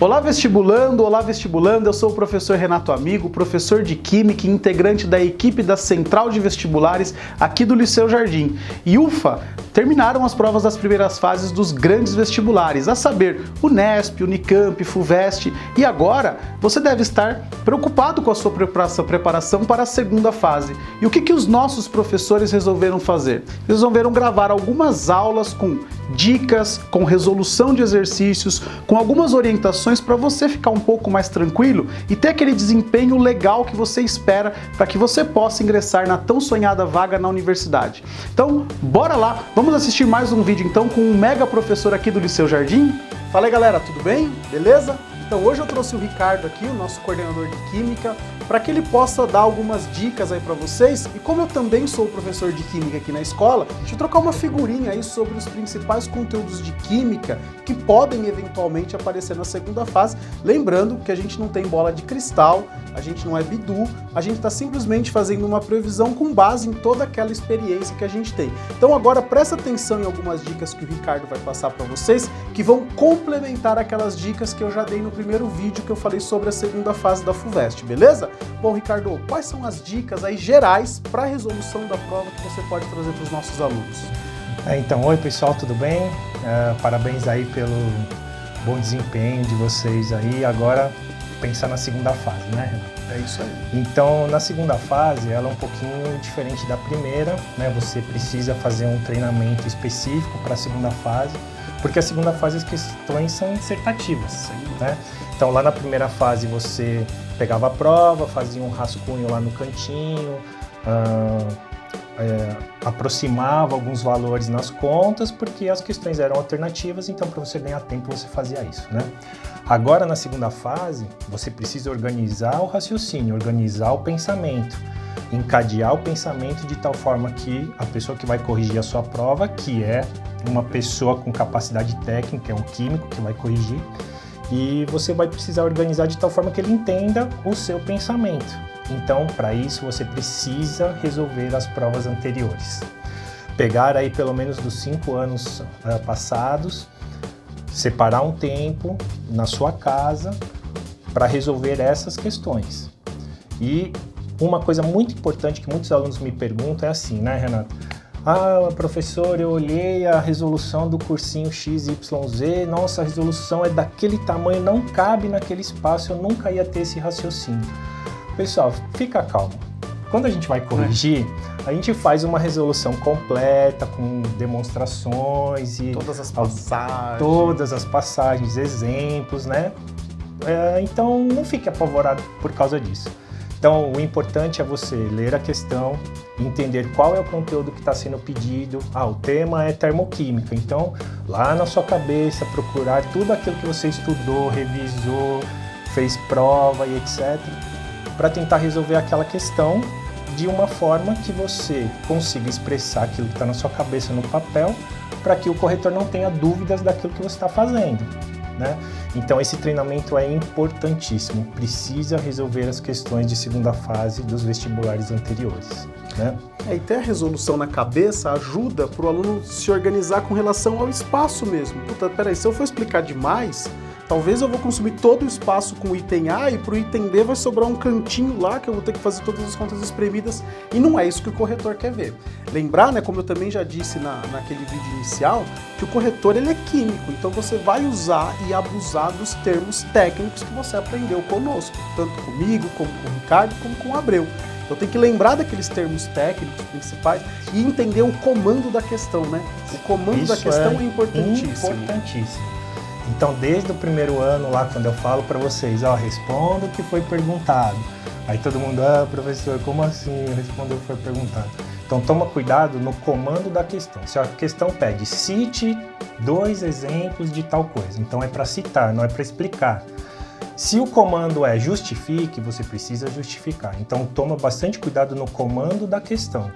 Olá vestibulando, eu sou o professor Renato Amigo, professor de Química e integrante da equipe da Central de Vestibulares aqui do Liceu Jardim. E ufa, terminaram as provas das primeiras fases dos grandes vestibulares, a saber, Unesp, Unicamp, Fuvest, e agora você deve estar preocupado com a sua preparação para a segunda fase. E o que os nossos professores resolveram fazer? Eles resolveram gravar algumas aulas com dicas, com resolução de exercícios, com algumas orientações para você ficar um pouco mais tranquilo e ter aquele desempenho legal que você espera para que você possa ingressar na tão sonhada vaga na universidade. Então, bora lá! Vamos assistir mais um vídeo então com um mega professor aqui do Liceu Jardim. Fala aí galera, tudo bem? Beleza? Então hoje eu trouxe o Ricardo aqui, o nosso coordenador de Química, para que ele possa dar algumas dicas aí para vocês. E como eu também sou professor de Química aqui na escola, deixa eu trocar uma figurinha aí sobre os principais conteúdos de Química que podem eventualmente aparecer na segunda fase. Lembrando que a gente não tem bola de cristal, a gente não é bidu, a gente está simplesmente fazendo uma previsão com base em toda aquela experiência que a gente tem. Então agora presta atenção em algumas dicas que o Ricardo vai passar para vocês, que vão complementar aquelas dicas que eu já dei no primeiro vídeo que eu falei sobre a segunda fase da Fuvest, beleza? Bom, Ricardo, quais são as dicas aí gerais para a resolução da prova que você pode trazer para os nossos alunos? Então, oi pessoal, tudo bem? Parabéns aí pelo bom desempenho de vocês aí. Agora, pensar na segunda fase, né, Renato? É isso aí. Então, na segunda fase, ela é um pouquinho diferente da primeira, né? Você precisa fazer um treinamento específico para a segunda fase, porque a segunda fase as questões são dissertativas, né? Então, lá na primeira fase você pegava a prova, fazia um rascunho lá no cantinho, aproximava alguns valores nas contas, porque as questões eram alternativas, então para você ganhar tempo você fazia isso, né? Agora, na segunda fase, você precisa organizar o raciocínio, organizar o pensamento, encadear o pensamento de tal forma que a pessoa que vai corrigir a sua prova, que é uma pessoa com capacidade técnica, é um químico que vai corrigir, e você vai precisar organizar de tal forma que ele entenda o seu pensamento. Então, para isso, você precisa resolver as provas anteriores. Pegar aí pelo menos dos 5 anos passados, separar um tempo na sua casa para resolver essas questões. E uma coisa muito importante que muitos alunos me perguntam é assim, né, Renato? Ah, professor, eu olhei a resolução do cursinho XYZ, nossa, a resolução é daquele tamanho, não cabe naquele espaço, eu nunca ia ter esse raciocínio. Pessoal, fica calmo. Quando a gente vai corrigir, a gente faz uma resolução completa, com demonstrações e todas as passagens, exemplos, né? Então, não fique apavorado por causa disso. Então, o importante é você ler a questão, entender qual é o conteúdo que está sendo pedido. O tema é termoquímica, então, lá na sua cabeça, procurar tudo aquilo que você estudou, revisou, fez prova e etc., para tentar resolver aquela questão de uma forma que você consiga expressar aquilo que está na sua cabeça no papel, para que o corretor não tenha dúvidas daquilo que você está fazendo, né? Então esse treinamento é importantíssimo, precisa resolver as questões de segunda fase dos vestibulares anteriores, né? E ter a resolução na cabeça ajuda para o aluno se organizar com relação ao espaço mesmo. Puta, peraí, se eu for explicar demais, talvez eu vou consumir todo o espaço com o item A e para o item B vai sobrar um cantinho lá que eu vou ter que fazer todas as contas espremidas e não é isso que o corretor quer ver. Lembrar, né, como eu também já disse naquele vídeo inicial, que o corretor ele é químico, então você vai usar e abusar dos termos técnicos que você aprendeu conosco, tanto comigo, como com o Ricardo, como com o Abreu. Então tem que lembrar daqueles termos técnicos principais e entender o comando da questão, né? O comando da questão é importantíssimo. Então, desde o primeiro ano lá, quando eu falo para vocês, responda o que foi perguntado. Aí todo mundo, professor, como assim responder o que foi perguntado? Então, toma cuidado no comando da questão. Se a questão pede, cite 2 exemplos de tal coisa. Então, é para citar, não é para explicar. Se o comando é justifique, você precisa justificar. Então, toma bastante cuidado no comando da questão.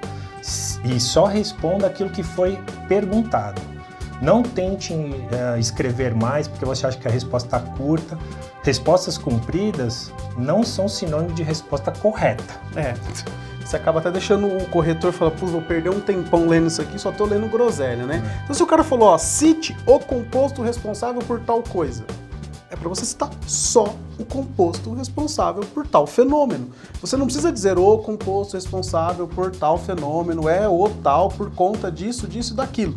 E só responda aquilo que foi perguntado. Não tente escrever mais, porque você acha que a resposta está curta. Respostas compridas não são sinônimo de resposta correta. Você acaba até deixando o corretor falar, pô, vou perder um tempão lendo isso aqui, só tô lendo groselha, né? Então se o cara falou, cite o composto responsável por tal coisa, para você citar só o composto responsável por tal fenômeno. Você não precisa dizer o composto responsável por tal fenômeno é o tal por conta disso, disso e daquilo.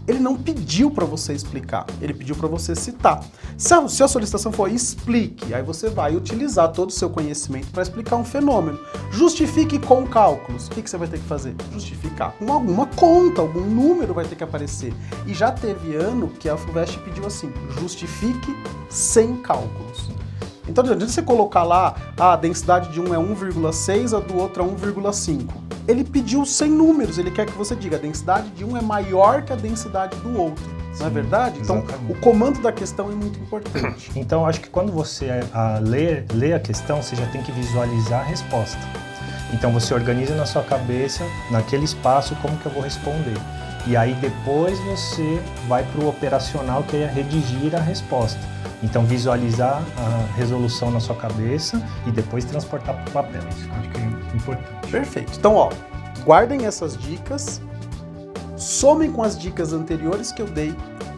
Ele não pediu para você explicar, ele pediu para você citar. Se a solicitação for explique, aí você vai utilizar todo o seu conhecimento para explicar um fenômeno. Justifique com cálculos. O que você vai ter que fazer? Justificar com alguma conta, algum número vai ter que aparecer. E já teve ano que a FUVEST pediu assim, justifique sem cálculos. Então, não adianta você colocar lá, a densidade de um é 1,6, a do outro é 1,5. Ele pediu sem números, ele quer que você diga a densidade de um é maior que a densidade do outro. Sim, não é verdade? Então, o comando da questão é muito importante. Então, acho que quando você lê a questão, você já tem que visualizar a resposta. Então, você organiza na sua cabeça, naquele espaço, como que eu vou responder. E aí, depois, você vai para o operacional, que é redigir a resposta. Então, visualizar a resolução na sua cabeça e depois transportar para o papel. Isso eu acho que é importante. Perfeito. Então, ó, guardem essas dicas, somem com as dicas anteriores que eu dei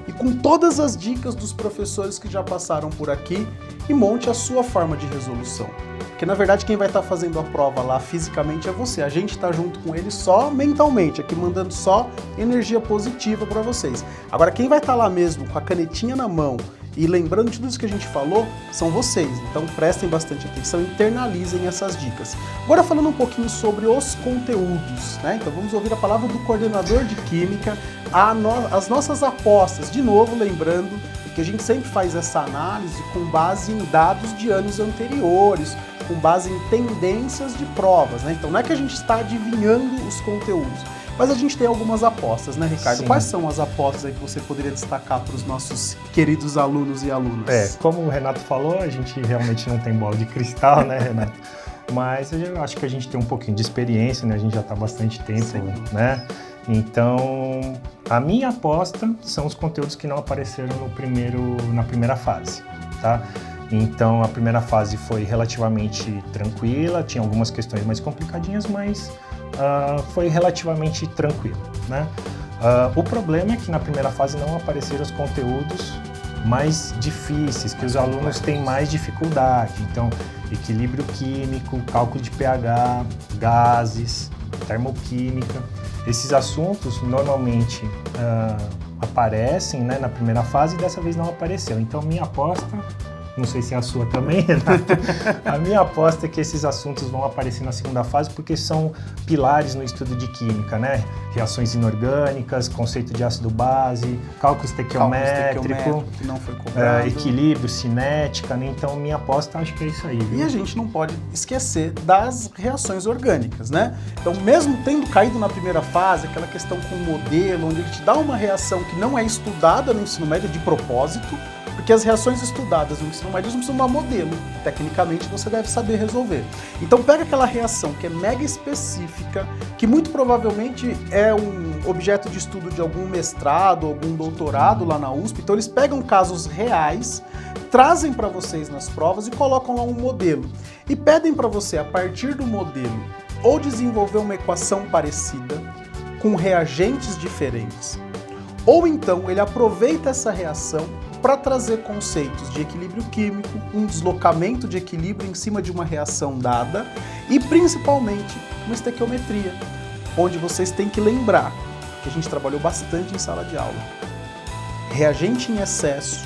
e com todas as dicas dos professores que já passaram por aqui e monte a sua forma de resolução. Porque, na verdade, quem vai estar fazendo a prova lá fisicamente é você. A gente está junto com ele só mentalmente, aqui mandando só energia positiva para vocês. Agora, quem vai estar lá mesmo com a canetinha na mão e lembrando de tudo isso que a gente falou, são vocês. Então prestem bastante atenção, internalizem essas dicas. Agora falando um pouquinho sobre os conteúdos, né? Então vamos ouvir a palavra do coordenador de Química, as nossas apostas. De novo, lembrando que a gente sempre faz essa análise com base em dados de anos anteriores, com base em tendências de provas, né? Então não é que a gente está adivinhando os conteúdos, mas a gente tem algumas apostas, né, Ricardo? Sim. Quais são as apostas aí que você poderia destacar para os nossos queridos alunos e alunas? Como o Renato falou, a gente realmente não tem bola de cristal, né, Renato? Mas eu acho que a gente tem um pouquinho de experiência, né? A gente já está há bastante tempo, né? Então, a minha aposta são os conteúdos que não apareceram na primeira fase, tá? Então, a primeira fase foi relativamente tranquila, tinha algumas questões mais complicadinhas, mas foi relativamente tranquilo, né? O problema é que na primeira fase não apareceram os conteúdos mais difíceis, que os alunos têm mais dificuldade. Então, equilíbrio químico, cálculo de pH, gases, termoquímica. Esses assuntos normalmente aparecem, né, na primeira fase e dessa vez não apareceu. Então, minha aposta, não sei se é a sua também, Renato, a minha aposta é que esses assuntos vão aparecer na segunda fase porque são pilares no estudo de química, né? Reações inorgânicas, conceito de ácido-base, cálculo estequiométrico, que não foi cobrado, equilíbrio, cinética, né? Então, minha aposta acho que é isso aí, viu? E a gente não pode esquecer das reações orgânicas, né? Então, mesmo tendo caído na primeira fase, aquela questão com o modelo, onde ele te dá uma reação que não é estudada no ensino médio de propósito, porque as reações estudadas no ensino médio não precisam dar modelo. Tecnicamente, você deve saber resolver. Então, pega aquela reação que é mega específica, que muito provavelmente é um objeto de estudo de algum mestrado, algum doutorado lá na USP. Então, eles pegam casos reais, trazem para vocês nas provas e colocam lá um modelo. E pedem para você, a partir do modelo, ou desenvolver uma equação parecida, com reagentes diferentes, ou então ele aproveita essa reação para trazer conceitos de equilíbrio químico, um deslocamento de equilíbrio em cima de uma reação dada e, principalmente, uma estequiometria, onde vocês têm que lembrar que a gente trabalhou bastante em sala de aula. Reagente em excesso,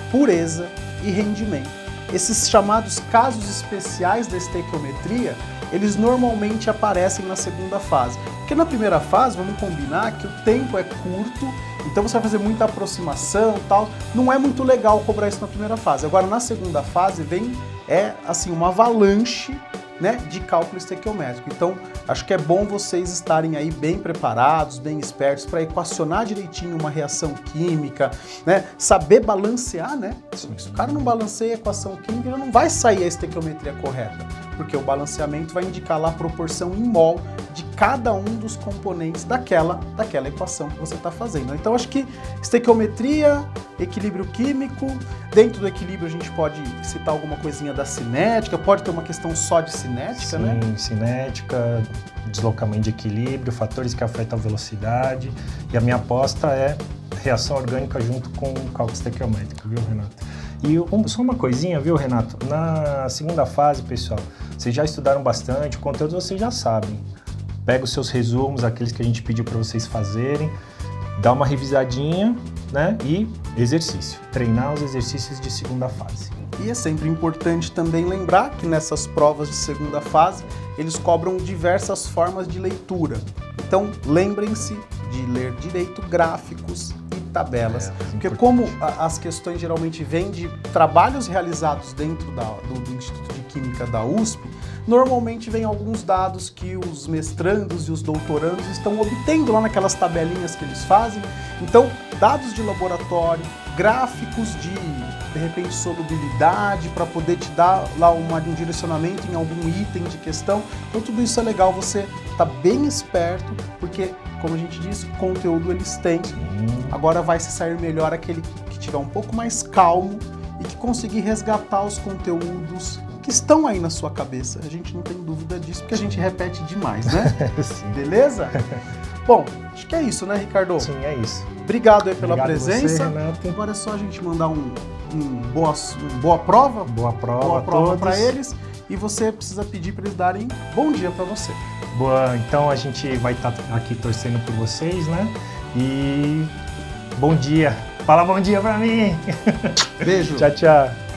pureza e rendimento. Esses chamados casos especiais da estequiometria, eles normalmente aparecem na segunda fase. Porque na primeira fase, vamos combinar que o tempo é curto, então você vai fazer muita aproximação e tal. Não é muito legal cobrar isso na primeira fase. Agora, na segunda fase, vem assim, uma avalanche, né, de cálculo estequiométrico. Então, acho que é bom vocês estarem aí bem preparados, bem espertos para equacionar direitinho uma reação química, né, saber balancear, né? Se o cara não balanceia a equação química, ele não vai sair a estequiometria correta, porque o balanceamento vai indicar lá a proporção em mol de cada um dos componentes daquela equação que você está fazendo. Então, acho que estequiometria, equilíbrio químico, dentro do equilíbrio a gente pode citar alguma coisinha da cinética, pode ter uma questão só de cinética, sim, né? Cinética, deslocamento de equilíbrio, fatores que afetam a velocidade. E a minha aposta é reação orgânica junto com o cálculo estequiométrico, viu, Renato? E só uma coisinha, viu, Renato? Na segunda fase, pessoal, vocês já estudaram bastante, o conteúdo vocês já sabem. Pega os seus resumos, aqueles que a gente pediu para vocês fazerem, dá uma revisadinha, né? E exercício. Treinar os exercícios de segunda fase. E é sempre importante também lembrar que nessas provas de segunda fase, eles cobram diversas formas de leitura. Então, lembrem-se de ler direito gráficos e tabelas. Porque como as questões geralmente vêm de trabalhos realizados dentro do Instituto de Química da USP, normalmente vem alguns dados que os mestrandos e os doutorandos estão obtendo lá naquelas tabelinhas que eles fazem. Então, dados de laboratório, gráficos de repente, solubilidade, para poder te dar lá um direcionamento em algum item de questão. Então, tudo isso é legal, você tá bem esperto, porque, como a gente disse, o conteúdo eles têm. Agora vai se sair melhor aquele que tiver um pouco mais calmo e que conseguir resgatar os conteúdos que estão aí na sua cabeça. A gente não tem dúvida disso, porque a gente repete demais, né? Beleza? Bom, acho que é isso, né, Ricardo? Sim, é isso. Obrigado aí pela presença. Você, Renato. Agora é só a gente mandar boa prova. Boa prova para eles. E você precisa pedir para eles darem bom dia para você. Boa, então a gente vai estar aqui torcendo por vocês, né? E bom dia. Fala bom dia para mim. Beijo. Tchau, tchau.